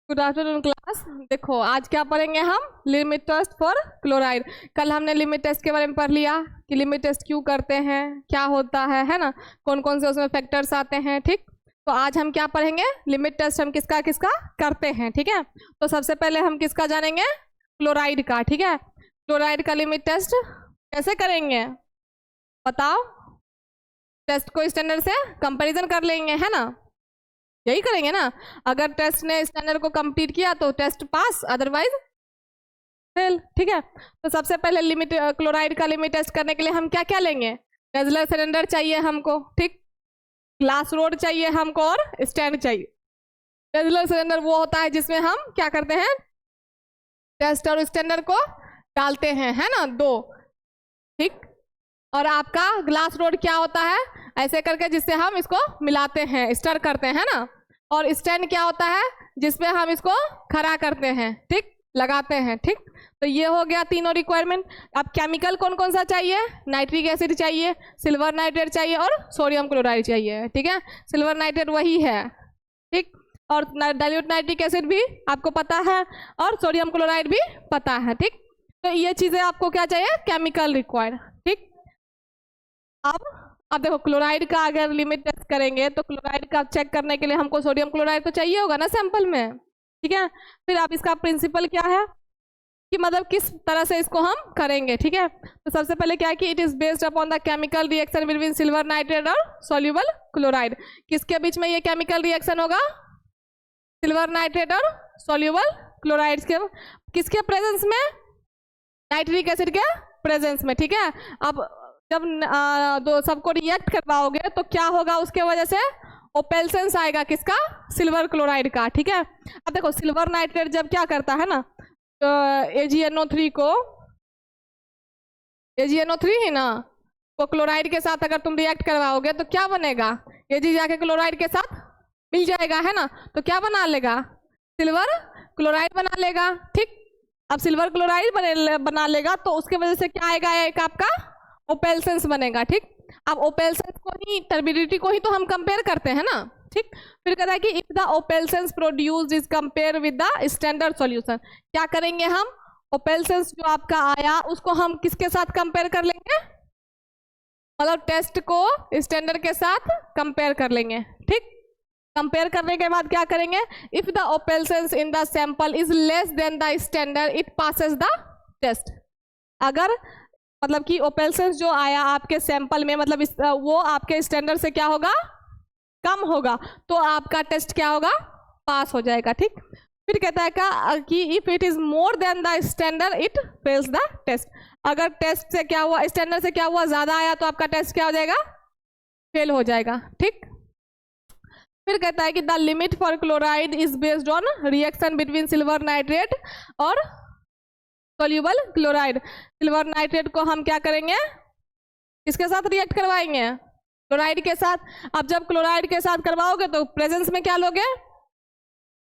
Good afternoon class. देखो आज क्या पढ़ेंगे हम, लिमिट टेस्ट फॉर क्लोराइड। कल हमने लिमिट टेस्ट के बारे में पढ़ लिया कि लिमिट टेस्ट क्यों करते हैं, क्या होता है ना, कौन कौन से उसमें फैक्टर्स आते हैं। ठीक, तो आज हम क्या पढ़ेंगे, लिमिट टेस्ट हम किसका किसका करते हैं। ठीक है, तो सबसे पहले हम किसका जानेंगे, क्लोराइड का। ठीक है, क्लोराइड का लिमिट टेस्ट कैसे करेंगे बताओ। टेस्ट को स्टैंडर्ड से कंपैरिजन कर लेंगे, है ना, यही करेंगे ना। अगर टेस्ट ने स्टैंडर्ड को कंप्लीट किया तो टेस्ट पास, अदरवाइज फेल। ठीक है, तो सबसे पहले लिमिट क्लोराइड का लिमिट टेस्ट करने के लिए हम क्या क्या लेंगे, रेजुलर सिलेंडर चाहिए हमको, ठीक, ग्लास रोड चाहिए हमको और स्टैंड चाहिए। रेजुलर सिलेंडर वो होता है जिसमें हम क्या करते हैं, टेस्ट और स्टैंडर्ड को डालते हैं, है ना, दो। ठीक, और आपका ग्लास रोड क्या होता है, ऐसे करके जिससे हम इसको मिलाते हैं, स्टर करते हैं ना। और स्टैंड क्या होता है, जिसपे हम इसको खड़ा करते हैं, ठीक, लगाते हैं। ठीक, तो ये हो गया तीनों रिक्वायरमेंट। अब केमिकल कौन कौन सा चाहिए, नाइट्रिक एसिड चाहिए, सिल्वर नाइट्रेट चाहिए और सोडियम क्लोराइड चाहिए। ठीक है, सिल्वर नाइट्रेट वही है, ठीक, और डाइल्यूट नाइट्रिक एसिड भी आपको पता है और सोडियम क्लोराइड भी पता है। ठीक, तो ये चीज़ें आपको क्या चाहिए, केमिकल रिक्वायर्ड। ठीक, अब देखो क्लोराइड का अगर लिमिट टेस्ट करेंगे तो क्लोराइड का चेक करने के लिए हमको सोडियम क्लोराइड तो चाहिए होगा ना सैंपल में। ठीक है, फिर अब इसका प्रिंसिपल क्या है कि मतलब किस तरह से इसको हम करेंगे। ठीक है, तो सबसे पहले क्या है कि it is based upon the chemical reaction between silver nitrate और सोल्यूबल क्लोराइड। किसके बीच में ये केमिकल रिएक्शन होगा, सिल्वर नाइट्रेट और सोल्यूबल क्लोराइड के किसके प्रेजेंस में, नाइट्रिक एसिड के प्रेजेंस में। ठीक है, अब जब दो सबको रिएक्ट करवाओगे तो क्या होगा, उसके वजह से ओपेल्सेंस आएगा किसका, सिल्वर क्लोराइड का। ठीक है, अब देखो सिल्वर नाइट्रेट जब क्या करता है ना, तो AgNO3 को, AgNO3 ही ना, तो क्लोराइड के साथ अगर तुम रिएक्ट करवाओगे तो क्या बनेगा, Ag जाके क्लोराइड के साथ मिल जाएगा, है ना, तो क्या बना लेगा, सिल्वर क्लोराइड बना लेगा। ठीक, अब सिल्वर क्लोराइड बना लेगा तो उसके वजह से क्या आएगा, एक आपका ओपेल्सेंस बनेगा। ठीक, अब ओपेल्सेंस को ही, टर्बिडिटी को ही तो हम कंपेयर करते हैं ना। ठीक, फिर कहता है कि if the opalescence produced is compare with the standard solution, क्या करेंगे हम, ओपेल्सेंस जो आपका आया उसको हम किसके साथ कंपेयर कर लेंगे, मतलब टेस्ट को स्टैंडर्ड के साथ कंपेयर कर लेंगे। ठीक, कंपेयर करने के बाद क्या करेंगे, if the opalescence in the sample is less than the standard it passes the test. अगर मतलब कि ओपेल्सेंस जो आया आपके सैंपल में, मतलब वो आपके स्टैंडर्ड से क्या होगा, कम होगा, तो आपका टेस्ट क्या होगा, पास हो जाएगा। ठीक, फिर कहता है कि if it is more than the standard it fails the test. अगर टेस्ट से क्या हुआ, स्टैंडर्ड से क्या हुआ, ज्यादा आया तो आपका टेस्ट क्या हो जाएगा, फेल हो जाएगा। ठीक, फिर कहता है कि the limit for chloride is based on reaction between silver nitrate और सोल्यूबल क्लोराइड। सिल्वर नाइट्रेट को हम क्या करेंगे, इसके साथ रिएक्ट करवाएंगे, क्लोराइड के साथ। अब जब क्लोराइड के साथ करवाओगे तो प्रेजेंस में क्या लोगे,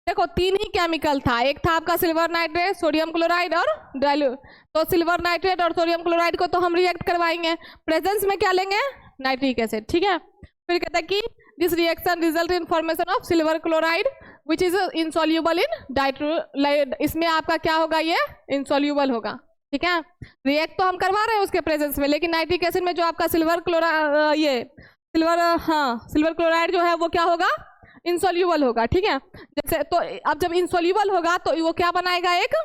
देखो तीन ही केमिकल था, एक था आपका सिल्वर नाइट्रेट, सोडियम क्लोराइड और डाइल्यूट। तो सिल्वर नाइट्रेट और सोडियम क्लोराइड को तो हम रिएक्ट करवाएंगे, प्रेजेंस में क्या लेंगे, नाइट्रिक एसिड। ठीक है, फिर कहता है कि this reaction result in formation of silver chloride which is insoluble in डाइट्रोलाइड। इसमें आपका क्या होगा, ये इनसॉल्यूबल होगा। ठीक है, रिएक्ट तो हम करवा रहे हैं उसके प्रेजेंस में, लेकिन नाइट्रिक एसिड में जो आपका सिल्वर क्लोराइड जो है वो क्या होगा, इनसॉल्यूबल होगा। ठीक है, जैसे तो अब जब इनसॉल्यूबल होगा तो वो क्या बनाएगा, एक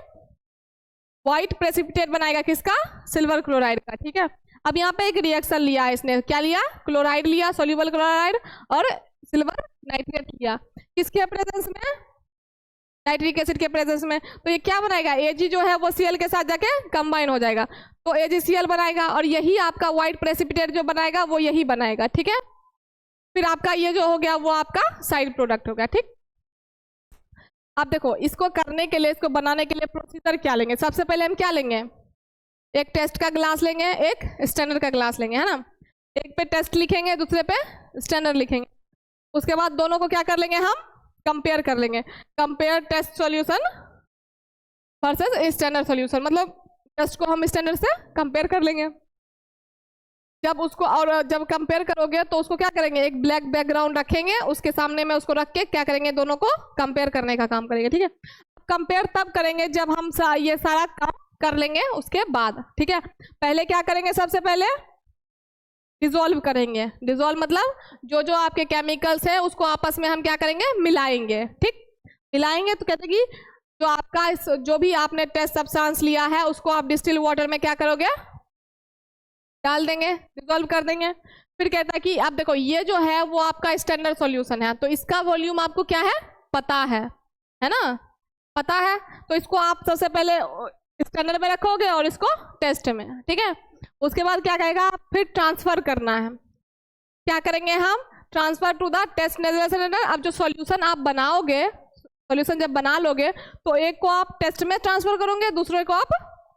व्हाइट प्रेसिपिटेट बनाएगा, किसका, सिल्वर क्लोराइड का। ठीक है, अब यहाँ पे एक रिएक्शन लिया है इसने, क्या लिया, क्लोराइड लिया, सोल्यूबल क्लोराइड और सिल्वर नाइट्रेट लिया, किसके प्रेजेंस में, नाइट्रिक एसिड के प्रेजेंस में। तो ये क्या बनाएगा, Ag जो है वो Cl के साथ जाके कंबाइन हो जाएगा, तो AgCl बनाएगा और यही आपका व्हाइट प्रेसिपिटेट जो बनाएगा वो यही बनाएगा। ठीक है, फिर आपका ये जो हो गया वो आपका साइड प्रोडक्ट हो गया। ठीक, अब देखो इसको करने के लिए, इसको बनाने के लिए प्रोसीजर क्या लेंगे, सबसे पहले हम क्या लेंगे, एक टेस्ट का ग्लास लेंगे, एक स्टैंडर्ड का ग्लास लेंगे, है ना, एक पे टेस्ट लिखेंगे, दूसरे पे स्टैंडर्ड लिखेंगे। उसके बाद दोनों को क्या कर लेंगे, हम कंपेयर कर लेंगे, compare test solution versus standard solution, मतलब टेस्ट को हम स्टैंडर्ड से कंपेयर कर लेंगे। जब उसको और जब कंपेयर करोगे तो उसको क्या करेंगे, एक ब्लैक बैकग्राउंड रखेंगे, उसके सामने में उसको रख के क्या करेंगे, दोनों को कंपेयर करने का काम करेंगे। ठीक है, कंपेयर तब करेंगे जब हम ये सारा काम कर लेंगे उसके बाद। ठीक है, पहले क्या करेंगे, सबसे पहले डिसॉल्व करेंगे। डिसॉल्व मतलब जो जो आपके केमिकल्स है उसको आपस में हम क्या करेंगे, मिलाएंगे। ठीक, मिलाएंगे तो कहते हैं कि जो आपका जो भी आपने टेस्ट सब्सटेंस लिया है उसको आप डिस्टिल वाटर में क्या करोगे, डाल देंगे, डिसॉल्व कर देंगे। फिर कहता है कि अब देखो ये जो है वो आपका स्टैंडर्ड सॉल्यूशन है, तो इसका वॉल्यूम आपको क्या है, पता है ना, पता है। तो इसको आप सबसे पहले स्टैंडर्ड में रखोगे और इसको टेस्ट में। ठीक है, उसके बाद क्या कहेगा, फिर ट्रांसफर करना है। क्या करेंगे हम, transfer to the test Nessler cylinder. अब जो सॉल्यूशन आप बनाओगे, सॉल्यूशन जब बना लोगे तो एक को आप टेस्ट में ट्रांसफर करोगे, दूसरे को आप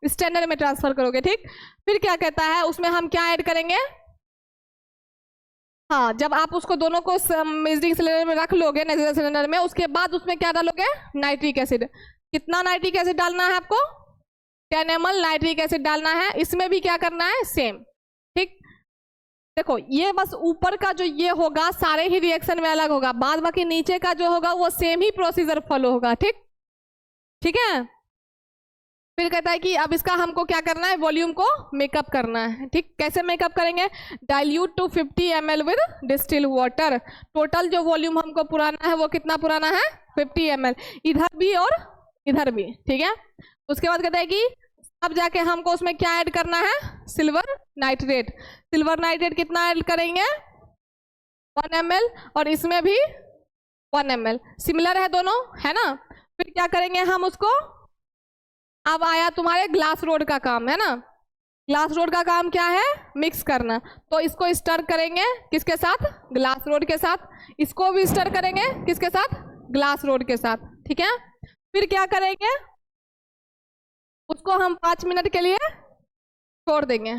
स्टैंडर्ड में ट्रांसफर करोगे। ठीक, फिर क्या कहता है, उसमें हम क्या ऐड करेंगे, हाँ जब आप उसको दोनों को मेजरिंग सिलेंडर में रख लोगे, नेजुलर सिलेंडर में, उसके बाद उसमें क्या डालोगे, नाइट्रिक एसिड। कितना नाइट्रिक एसिड डालना है आपको, 10 ml नाइट्रिक एसिड डालना है। इसमें भी क्या करना है, सेम। ठीक, देखो ये बस ऊपर का जो ये होगा सारे ही रिएक्शन में अलग होगा, बाद बाकी नीचे का जो होगा वो सेम ही प्रोसीजर फॉलो होगा। ठीक, ठीक है। फिर कहता है कि अब इसका हमको क्या करना है, वॉल्यूम को मेकअप करना है। ठीक, कैसे मेकअप करेंगे, dilute to 50 ml with distil water. Total जो वॉल्यूम हमको पुराना है वो कितना पुराना है, 50 ml, इधर भी और इधर भी। ठीक है, उसके बाद कहता है कि अब जाके हमको उसमें क्या ऐड करना है, सिल्वर नाइट्रेट। सिल्वर नाइट्रेट कितना ऐड करेंगे, 1 ml, और इसमें भी 1 ml, सिमिलर है दोनों, है ना। फिर क्या करेंगे हम उसको, अब आया तुम्हारे ग्लास रोड का काम, है ना। ग्लास रोड का काम क्या है, मिक्स करना। तो इसको स्टर करेंगे किसके साथ, ग्लास रोड के साथ। इसको भी स्टर करेंगे किसके साथ, ग्लास रोड के साथ। ठीक है, फिर क्या करेंगे, उसको हम 5 मिनट के लिए छोड़ देंगे।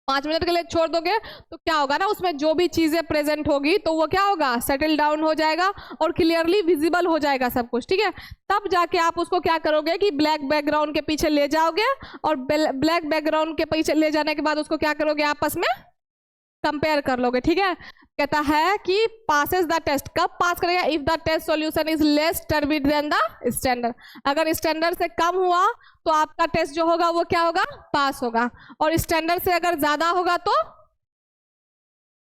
5 मिनट के लिए छोड़ दोगे तो क्या होगा ना, उसमें जो भी चीजें प्रेजेंट होगी तो वो क्या होगा, सेटल डाउन हो जाएगा और क्लियरली विजिबल हो जाएगा सब कुछ। ठीक है, तब जाके आप उसको क्या करोगे कि ब्लैक बैकग्राउंड के पीछे ले जाओगे, और ब्लैक बैकग्राउंड के पीछे ले जाने के बाद उसको क्या करोगे, आपस में कंपेयर कर लोगे। ठीक है, कहता है कि पासेस द टेस्ट। कब पास करेगा, if the test solution is less turbid than the standard. अगर स्टैंडर्ड से कम हुआ तो आपका टेस्ट जो होगा वो क्या होगा, पास होगा, और स्टैंडर्ड से अगर ज्यादा होगा तो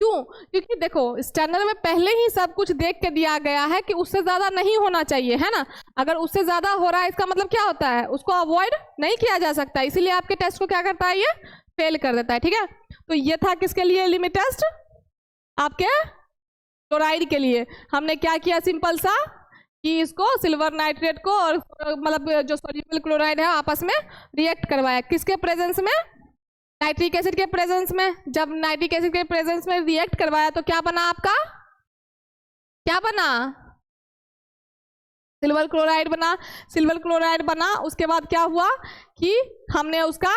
क्यों, क्योंकि देखो स्टैंडर्ड में पहले ही सब कुछ देख के दिया गया है कि उससे ज्यादा नहीं होना चाहिए, है ना। अगर उससे ज्यादा हो रहा है इसका मतलब क्या होता है, उसको अवॉइड नहीं किया जा सकता, इसीलिए आपके टेस्ट को क्या करता है, ये फेल कर देता है। ठीक है, तो ये था किसके लिए, लिमिट टेस्ट, आपके क्लोराइड के लिए। हमने क्या किया, सिंपल सा कि इसको सिल्वर नाइट्रेट को और मतलब जो सोल्यूबल क्लोराइड है आपस में रिएक्ट करवाया, किसके प्रेजेंस में, नाइट्रिक एसिड के प्रेजेंस में। जब नाइट्रिक एसिड के प्रेजेंस में रिएक्ट करवाया तो क्या बना आपका, क्या बना, सिल्वर क्लोराइड बना। सिल्वर क्लोराइड बना, उसके बाद क्या हुआ कि हमने उसका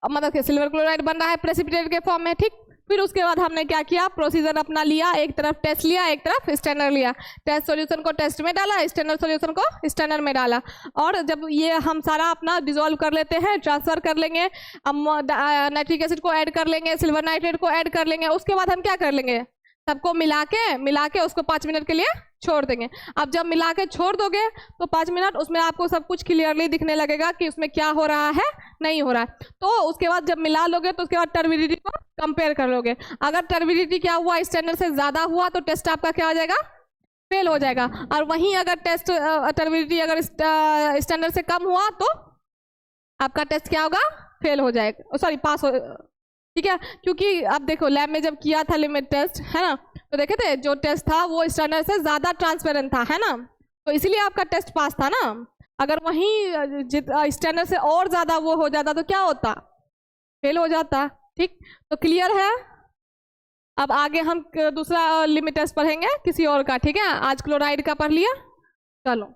मतलब सिल्वर क्लोराइड बन रहा है प्रेसिपिटेट के फॉर्म में। ठीक, फिर उसके बाद हमने क्या किया, प्रोसीजर अपना लिया, एक तरफ टेस्ट लिया, एक तरफ स्टैंडर्ड लिया। टेस्ट सॉल्यूशन को टेस्ट में डाला, स्टैंडर्ड सॉल्यूशन को स्टैंडर्ड में डाला, और जब ये हम सारा अपना डिसॉल्व कर लेते हैं, ट्रांसफर कर लेंगे, नाइट्रिक एसिड को ऐड कर लेंगे, सिल्वर नाइट्रेट को ऐड कर लेंगे, उसके बाद हम क्या कर लेंगे, सबको मिला के उसको 5 मिनट के लिए छोड़ देंगे। अब जब मिला के छोड़ दोगे तो 5 मिनट उसमें आपको सब कुछ क्लियरली दिखने लगेगा कि उसमें क्या हो रहा है, नहीं हो रहा है। तो उसके बाद जब मिला लोगे तो उसके बाद टर्बिडिटी को कंपेयर कर लोगे। अगर टर्बिडिटी क्या हुआ, स्टैंडर्ड से ज्यादा हुआ तो टेस्ट आपका क्या हो जाएगा, फेल हो जाएगा। और वहीं अगर टेस्ट टर्बिडिटी अगर स्टैंडर्ड से कम हुआ तो आपका टेस्ट क्या होगा, फेल हो जाएगा, सॉरी पास हो। ठीक है, क्योंकि अब देखो लैब में जब किया था लिमिट टेस्ट, है ना, तो देखे थे जो टेस्ट था वो स्टैंडर्ड से ज्यादा ट्रांसपेरेंट था, है ना, तो इसीलिए आपका टेस्ट पास था ना। अगर वहीं स्टैंडर्ड से और ज्यादा वो हो जाता तो क्या होता, फेल हो जाता। ठीक, तो क्लियर है। अब आगे हम दूसरा लिमिट टेस्ट पढ़ेंगे किसी और का। ठीक है, आज क्लोराइड का पढ़ लिया, चलो।